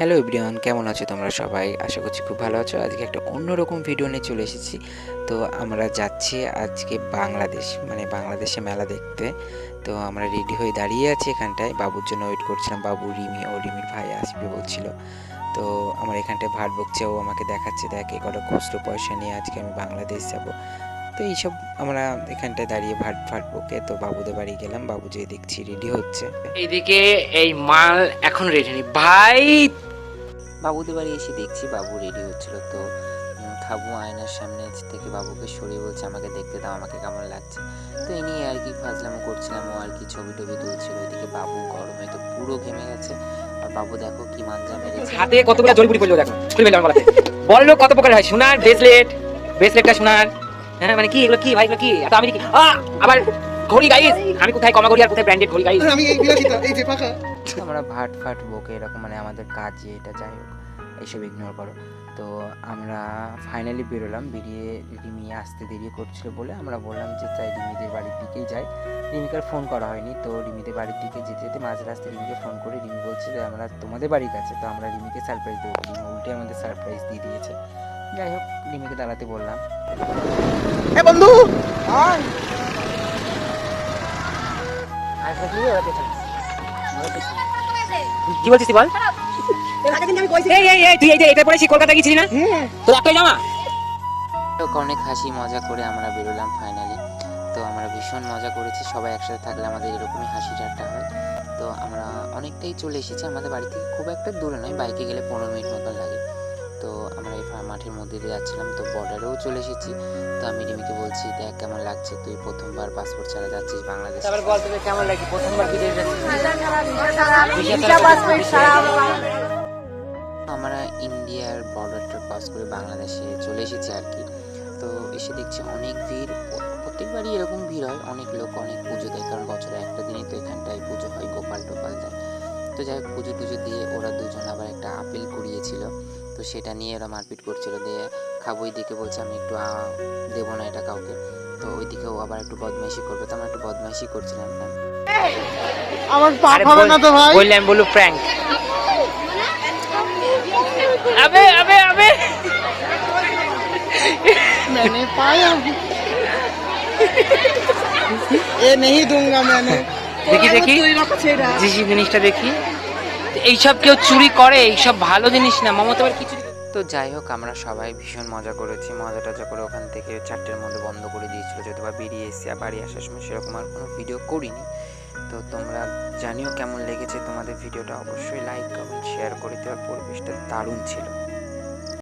Hello everyone, কেমন আছো তোমরা সবাই? আশা করছি খুব ভালো আছো। আজকে একটা অন্যরকম ভিডিও নিয়ে চলে এসেছি। তো আমরা যাচ্ছি আজকে বাংলাদেশ, মানে বাংলাদেশে মেলা দেখতে। তো আমরা রেডি হয়ে দাঁড়িয়ে আছি এখানটায়, বাবুর জন্য ওয়েট করছিলাম। বাবু, রিমি ও রিমির ভাই আসবে বলছিল। তো আমার এখানটায় ভাট বকছে, ও আমাকে দেখাচ্ছে, দেখ এ কটা খুচরো পয়সা নিয়ে আজকে আমি বাংলাদেশ যাব। তো এইসব আমরা এখানটায় দাঁড়িয়ে ভাট ভাট বকে তো বাবুদের বাড়ি গেলাম। বাবু যেয়ে দেখছি রেডি হচ্ছে। এইদিকে এই মাল এখন রেডি নেই ভাই। বাবুদের বাড়ি এসে দেখছি বাবু রেডি হচ্ছিল। তো খাবু আয়নার সামনে থেকে বাবুকে সরিয়ে বলছে, আমাকে দেখতে দাও, আমাকে কেমন লাগছে। তো এই নিয়ে আর কি ফাজলামো করছিলাম, ও আর কি ছবি টবি তুলছিল। ওইদিকে বাবু গরমে তো পুরো ঘেমে গেছে। আর বাবু দেখো কি মাঞ্জা মেরেছে, হাতে কতগুলো জলপুরি পড়লো দেখো, খুলে ফেললাম গলাতে। বললো কত প্রকার হয়, সোনার ব্রেসলেটটা সোনার। হ্যাঁ মানে কি এগুলো, কি ভাই এগুলো কি? এত আমি দেখি আবার ঘড়ি গাইস, আমি কোথায় কমা ঘড়ি আর কোথায় ব্র্যান্ডেড ঘড়ি গাইস। আমি এই বিলাসিতা এই যে পাকা আমরা ভাট ফাট বকে এরকম, মানে আমাদের কাজ এটা, যাই হোক এইসব ইগনোর করো। তো আমরা ফাইনালি বেরোলাম। বেরিয়ে রিমি আসতে দেরি করছিল বলে আমরা বললাম যে চাই রিমিদের বাড়ির দিকেই যাই। রিমিকে আর ফোন করা হয়নি। তো রিমিদের বাড়ির দিকে যেতে যেতে মাঝ রাস্তায় রিমিকে ফোন করে রিমি বলছে যে আমরা তোমাদের বাড়ির কাছে। তো আমরা রিমিকে সারপ্রাইজ দেবো, রিমি উল্টে আমাদের সারপ্রাইজ দিয়ে দিয়েছে। যাই হোক রিমিকে দাঁড়াতে বললাম। এ বন্ধু কি বলছিস বল? এর আগে দিন আমি কইছি এই এই এই তুই এই যে এটা পরেছি কলকাতা গেছিলি না? তোর একটাই জামা। অনেক হাসি মজা করে আমরা বেরোলাম ফাইনালি। তো আমরা ভীষণ মজা করেছি, সবাই একসাথে থাকলে আমাদের এরকমই হাসি ঠাট্টা হয়। তো আমরা অনেকটাই চলে এসেছি, আমাদের বাড়ি থেকে খুব একটা দূরে নয়, বাইকে গেলে 15 মিনিট মতন লাগে। তো আমরা এই মাঠের মধ্যে দিয়ে যাচ্ছিলাম, তো বর্ডারেও চলে এসেছি। তো আমি রিমিকে বলছি, দেখ কেমন লাগছে, তুই প্রথমবার পাসপোর্ট ছাড়া যাচ্ছিস বাংলাদেশে। তারপর বল তোকে কেমন লাগে প্রথমবার বিদেশ যাচ্ছিস? আমরা ইন্ডিয়ার বর্ডারটা ক্রস করে বাংলাদেশে চলে এসেছি আর কি। তো এসে দেখছি অনেক ভিড়, প্রত্যেকবারই এরকম ভিড় হয়, অনেক লোক অনেক পুজো দেয়, কারণ বছরে একটা দিনই তো এখানটায় পুজো হয়, গোপাল টোপাল দেয়। তো যাই হোক পুজো টুজো দিয়ে ওরা দুজন আবার একটা আপেল কুড়িয়েছিল, তো সেটা নিয়ে ওরা মারপিট করছিল। দিয়ে খাবো দিকে বলছে আমি একটু দেবো না এটা কাউকে। তো ওইদিকেও আবার একটু বদমাইশি করবে, তো আমরা একটু বদমাইশি করছিলাম না। আমার পাপ হবে না তো ভাই বললাম বলু প্র্যাঙ্ক। अबे अबे अबे मैंने पाया ये नहीं दूंगा मैंने দেখি দেখি জিজি জিনিসটা দেখি। এইসব কেউ চুরি করে, এইসব ভালো জিনিস না, মমতা আবার কিছু। তো যাই হোক আমরা সবাই ভীষণ মজা করেছি, মজা টজা করে ওখান থেকে 4টের মধ্যে বন্ধ করে দিয়েছিল, যদিও বা বেরিয়ে এসেছি। আর বাড়ি আসার সময় সেরকম আর কোনো ভিডিও করিনি। তো তোমরা জানিও কেমন লেগেছে তোমাদের ভিডিওটা, অবশ্যই লাইক কমেন্ট শেয়ার করে দেওয়ার, পরিবেশটা দারুণ ছিল।